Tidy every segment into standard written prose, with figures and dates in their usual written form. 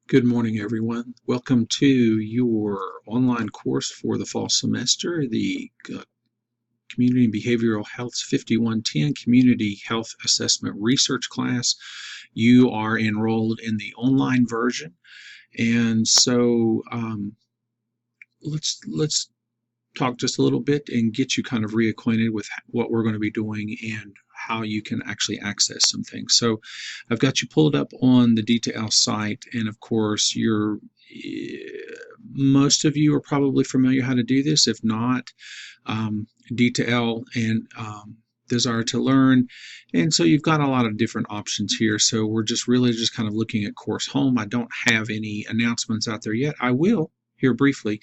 Good morning, everyone. Welcome to your online course for the fall semester, the Community and Behavioral Health 5110 Community Health Assessment Research class. You are enrolled in the online version, and so let's talk just a little bit and get you kind of reacquainted with what we're going to be doing and how you can actually access some things. So I've got you pulled up on the Detail site, and of course most of you are probably familiar how to do this. If not, Detail and Desire to Learn, and so you've got a lot of different options here. So we're just really just kind of looking at Course Home. I don't have any announcements out there yet. I will here briefly.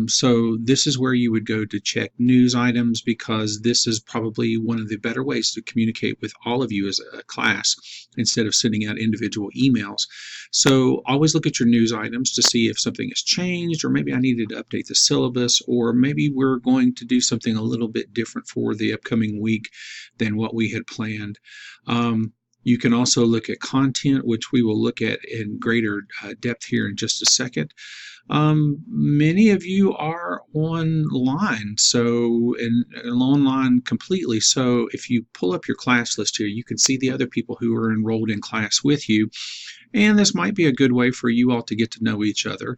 So this is where you would go to check news items, because this is probably one of the better ways to communicate with all of you as a class instead of sending out individual emails. So always look at your news items to see if something has changed, or maybe I needed to update the syllabus, or maybe we're going to do something a little bit different for the upcoming week than what we had planned. You can also look at content, which we will look at in greater depth here in just a second. Many of you are online, and online completely. So if you pull up your class list here, you can see the other people who are enrolled in class with you. And this might be a good way for you all to get to know each other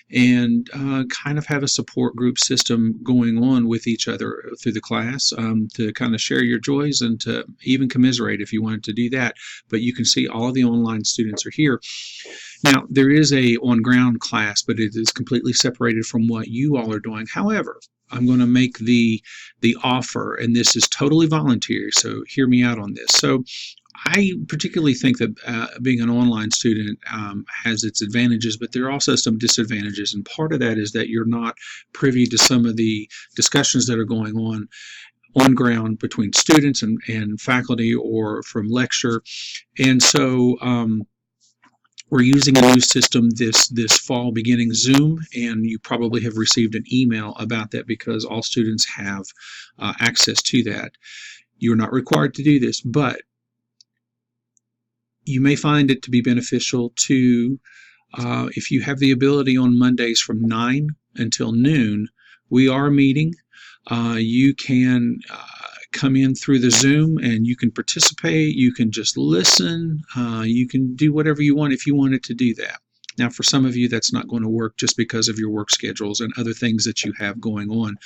and kind of have a support group system going on with each other through the class, to kind of share your joys and to even commiserate if you wanted to do that. But you can see all of the online students are here. Now, there is a on-ground class, but it is completely separated from what you all are doing. However, I'm going to make the offer, and this is totally voluntary, so hear me out on this. So I particularly think that being an online student has its advantages, but there are also some disadvantages, and part of that is that you're not privy to some of the discussions that are going on ground between students and faculty or from lecture. And so we're using a new system this fall, beginning Zoom, and you probably have received an email about that because all students have access to that. You're not required to do this, but you may find it to be beneficial to, if you have the ability on Mondays from 9 until noon, we are meeting. You can come in through the Zoom and you can participate, you can just listen, you can do whatever you want if you wanted to do that. Now, for some of you, that's not going to work just because of your work schedules and other things that you have going on.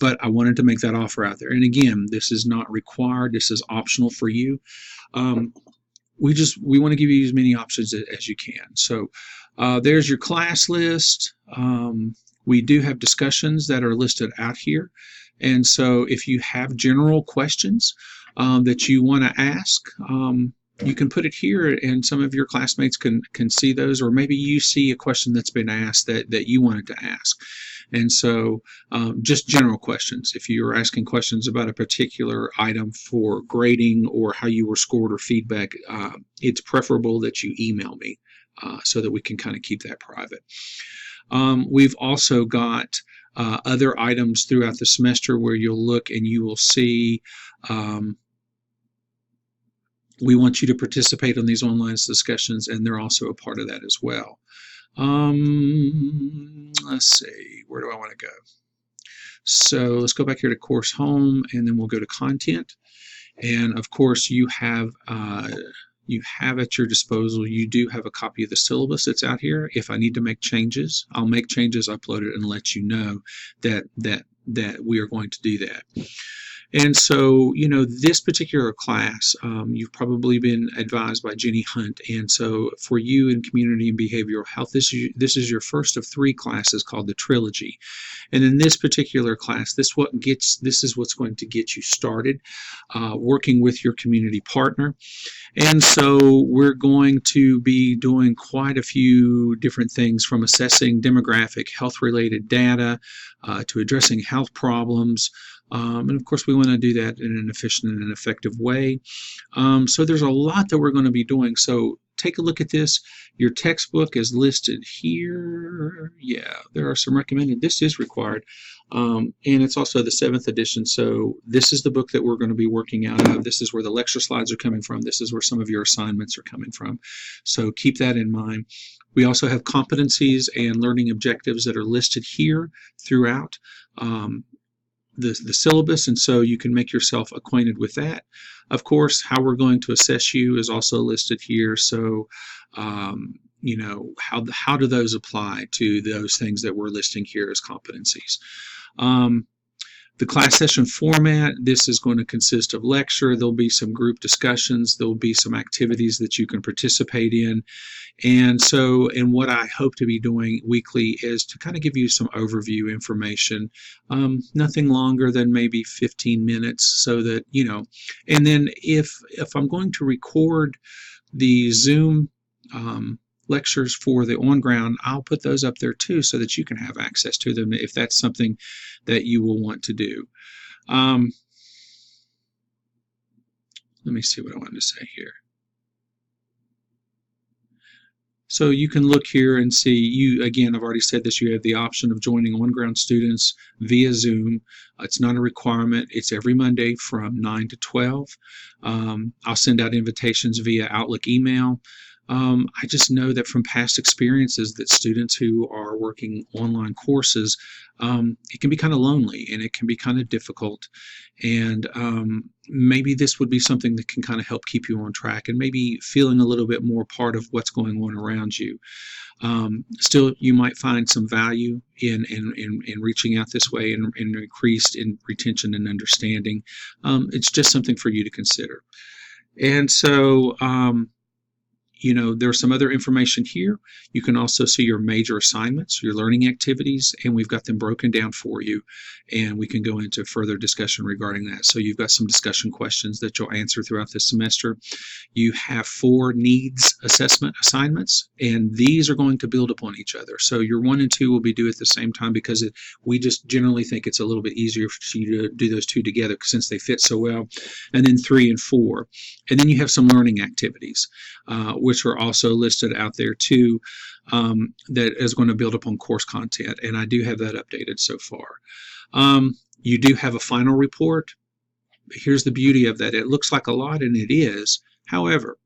But I wanted to make that offer out there. And again, this is not required, this is optional for you. We want to give you as many options as you can. So there's your class list. We do have discussions that are listed out here. And so if you have general questions that you want to ask, you can put it here and some of your classmates can see those, or maybe you see a question that's been asked that you wanted to ask. And so just general questions. If you're asking questions about a particular item for grading or how you were scored or feedback, it's preferable that you email me so that we can kind of keep that private. We've also got other items throughout the semester where you'll look and you will see we want you to participate on these online discussions, and they're also a part of that as well. Let's see, where do I want to go? So let's go back here to Course Home, and then we'll go to Content. And of course, you have at your disposal, you do have a copy of the syllabus that's out here. If I need to make changes, I'll make changes, upload it, and let you know that we are going to do that. And so, this particular class, you've probably been advised by Jenny Hunt. And so for you in Community and Behavioral Health, this is your first of 3 classes called the Trilogy. And in this particular class, this is what's going to get you started working with your community partner. And so we're going to be doing quite a few different things, from assessing demographic health-related data to addressing health problems. And of course, we want to do that in an efficient and effective way. So there's a lot that we're going to be doing. So take a look at this. Your textbook is listed here. Yeah, there are some recommended. This is required. And it's also the 7th edition. So this is the book that we're going to be working out of. This is where the lecture slides are coming from. This is where some of your assignments are coming from. So keep that in mind. We also have competencies and learning objectives that are listed here throughout the syllabus, and so you can make yourself acquainted with that. Of course, how we're going to assess you is also listed here. So you know, how do those apply to those things that we're listing here as competencies. The class session format, this is going to consist of lecture. There'll be some group discussions. There'll be some activities that you can participate in. And what I hope to be doing weekly is to kind of give you some overview information, nothing longer than maybe 15 minutes, so that, you know, and then if I'm going to record the Zoom lectures for the on-ground, I'll put those up there too, so that you can have access to them if that's something that you will want to do. Let me see what I wanted to say here. So you can look here and see, again, I've already said this, you have the option of joining on-ground students via Zoom. It's not a requirement. It's every Monday from 9 to 12. I'll send out invitations via Outlook email. I just know that from past experiences that students who are working online courses, it can be kind of lonely and it can be kind of difficult. And maybe this would be something that can kind of help keep you on track and maybe feeling a little bit more part of what's going on around you. Still, you might find some value in reaching out this way and increased in retention and understanding. It's just something for you to consider. And so, you know, there's some other information here. You can also see your major assignments, your learning activities, and we've got them broken down for you, and we can go into further discussion regarding that. So you've got some discussion questions that you'll answer throughout this semester. You have 4 needs assessment assignments, and these are going to build upon each other. So your 1 and 2 will be due at the same time, because we just generally think it's a little bit easier for you to do those 2 together since they fit so well. And then 3 and 4. And then you have some learning activities, which are also listed out there too, that is going to build upon course content, and I do have that updated so far. You do have a final report. Here's the beauty of that. It looks like a lot, and it is. However,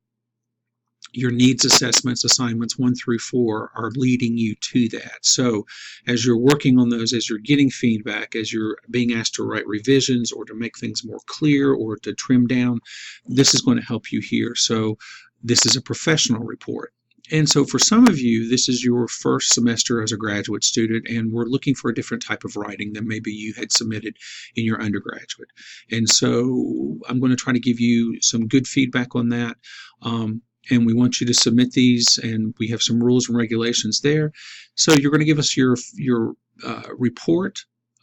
your needs assessments, assignments 1 through 4, are leading you to that. So as you're working on those, as you're getting feedback, as you're being asked to write revisions or to make things more clear or to trim down, this is going to help you here. So this is a professional report. And so for some of you, this is your first semester as a graduate student, and we're looking for a different type of writing than maybe you had submitted in your undergraduate. And so I'm going to try to give you some good feedback on that. And we want you to submit these, and we have some rules and regulations there. So you're going to give us your report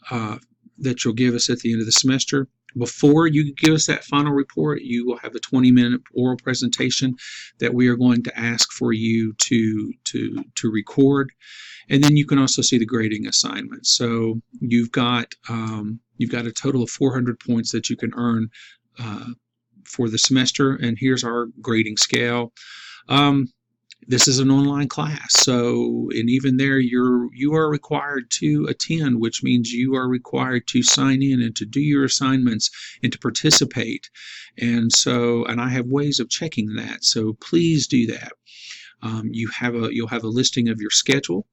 that you'll give us at the end of the semester. Before you give us that final report, you will have a 20-minute oral presentation that we are going to ask for you to record, and then you can also see the grading assignments. So you've got a total of 400 points that you can earn for the semester, and here's our grading scale. This is an online class, so, and even there you are required to attend, which means you are required to sign in and to do your assignments and to participate. And so, and I have ways of checking that, so please do that. You'll have a listing of your schedule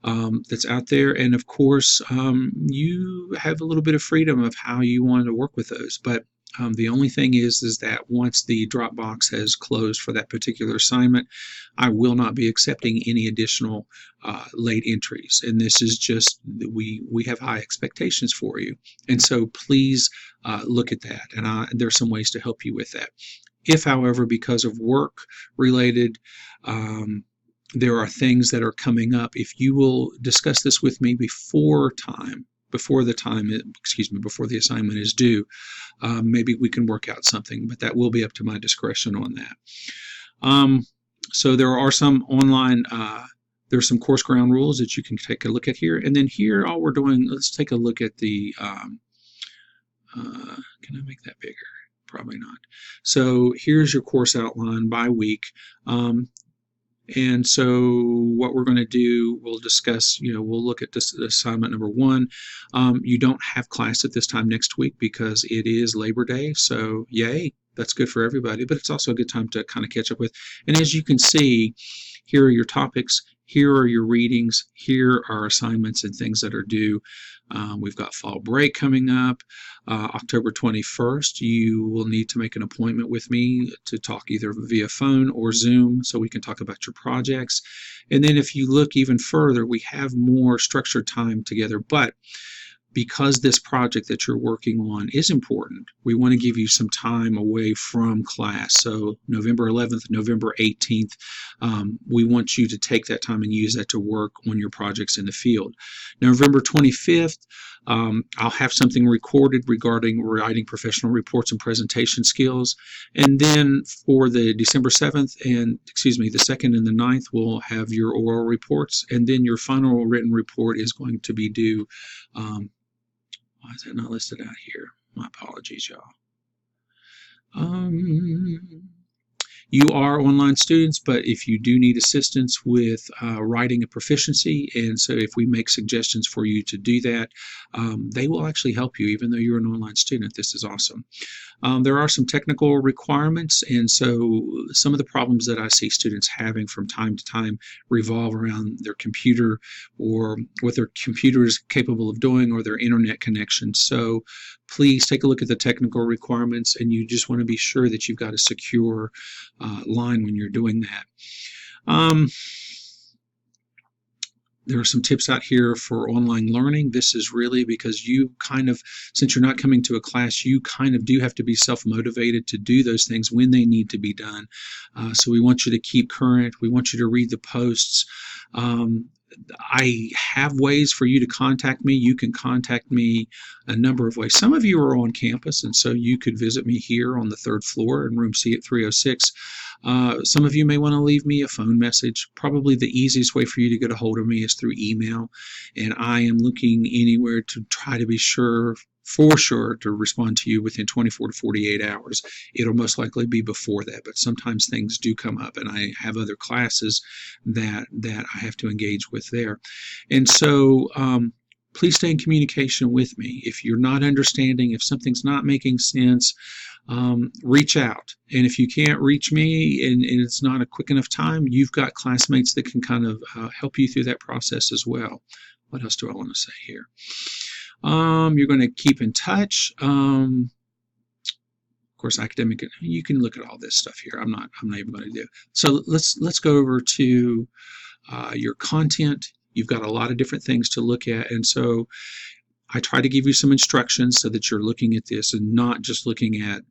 that's out there, and of course you have a little bit of freedom of how you want to work with those, but the only thing is that once the Dropbox has closed for that particular assignment, I will not be accepting any additional late entries. And this is just, we have high expectations for you. And so please look at that. And there's some ways to help you with that. If, however, because of work related, there are things that are coming up, if you will discuss this with me before the assignment is due, maybe we can work out something, but that will be up to my discretion on that. So there are some online, there's some course ground rules that you can take a look at here. And then here, all we're doing, let's take a look at the, can I make that bigger? Probably not. So here's your course outline by week. And so what we're going to do, we'll discuss, we'll look at this assignment number 1. You don't have class at this time next week because it is Labor Day. So yay, that's good for everybody, but it's also a good time to kind of catch up with. And as you can see, here are your topics, here are your readings, here are assignments and things that are due. We've got fall break coming up. October 21st, you will need to make an appointment with me to talk either via phone or Zoom so we can talk about your projects. And then if you look even further, we have more structured time together, but because this project that you're working on is important, we want to give you some time away from class. So November 11th, November 18th, we want you to take that time and use that to work on your projects in the field. November 25th, I'll have something recorded regarding writing professional reports and presentation skills. And then for the December 7th and, the 2nd and the 9th, we'll have your oral reports. And then your final written report is going to be due. Why is that not listed out here? My apologies, y'all. You are online students, but if you do need assistance with writing a proficiency, and so if we make suggestions for you to do that, they will actually help you, even though you're an online student. This is awesome. There are some technical requirements, and so some of the problems that I see students having from time to time revolve around their computer or what their computer is capable of doing or their internet connection. So please take a look at the technical requirements, and you just want to be sure that you've got a secure line when you're doing that. There are some tips out here for online learning. This is really because you since you're not coming to a class, you kind of do have to be self-motivated to do those things when they need to be done. So we want you to keep current. We want you to read the posts. I have ways for you to contact me. You can contact me a number of ways. Some of you are on campus, and so you could visit me here on the 3rd floor in room C at 306. Some of you may want to leave me a phone message. Probably the easiest way for you to get a hold of me is through email, and I am looking anywhere to try to be for sure to respond to you within 24 to 48 hours. It'll most likely be before that, but sometimes things do come up, and I have other classes that I have to engage with there. And so please stay in communication with me. If you're not understanding, if something's not making sense, reach out. And if you can't reach me and it's not a quick enough time, you've got classmates that can kind of help you through that process as well. What else do I want to say here? You're going to keep in touch. Of course, academic, you can look at all this stuff here. I'm not even going to do it. So let's go over to your content. You've got a lot of different things to look at, and so I try to give you some instructions so that you're looking at this and not just looking at,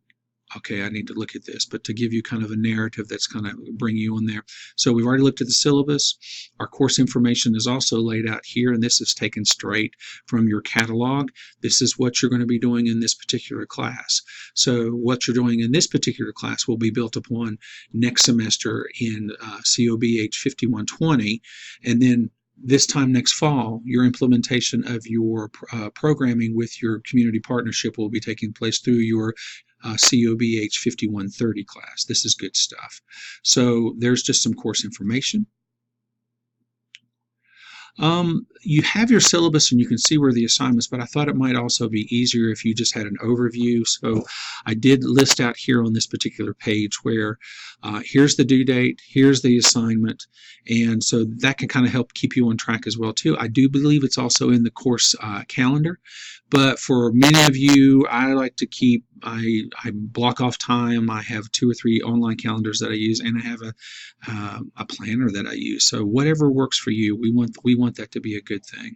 okay, I need to look at this, but to give you kind of a narrative that's going to bring you on there. So we've already looked at the syllabus. Our course information is also laid out here, and this is taken straight from your catalog. This is what you're going to be doing in this particular class. So what you're doing in this particular class will be built upon next semester in COBH 5120, and then this time next fall, your implementation of your programming with your community partnership will be taking place through your COBH 5130 class. This is good stuff. So there's just some course information. You have your syllabus and you can see where the assignments, but I thought it might also be easier if you just had an overview. So I did list out here on this particular page where here's the due date, here's the assignment, and so that can kind of help keep you on track as well too. I do believe it's also in the course calendar, but for many of you, I like to keep, I block off time. I have 2 or 3 online calendars that I use, and I have a planner that I use. So whatever works for you, we want that to be a good thing.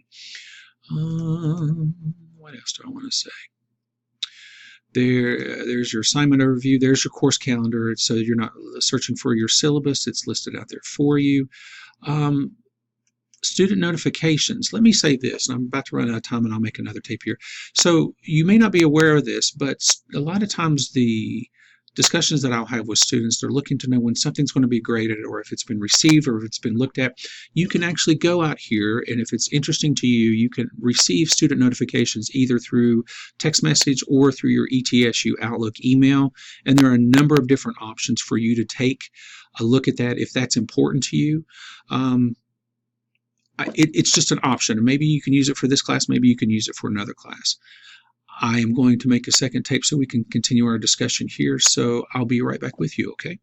What else do I want to say? There's your assignment overview. There's your course calendar. So you're not searching for your syllabus. It's listed out there for you. Student notifications. Let me say this, and I'm about to run out of time and I'll make another tape here. So you may not be aware of this, but a lot of times the discussions that I'll have with students, they're looking to know when something's going to be graded or if it's been received or if it's been looked at. You can actually go out here, and if it's interesting to you, you can receive student notifications either through text message or through your ETSU Outlook email, and there are a number of different options for you to take. look at that if that's important to you. It's just an option. Maybe you can use it for this class, maybe you can use it for another class. I am going to make a second tape so we can continue our discussion here, so I'll be right back with you, okay?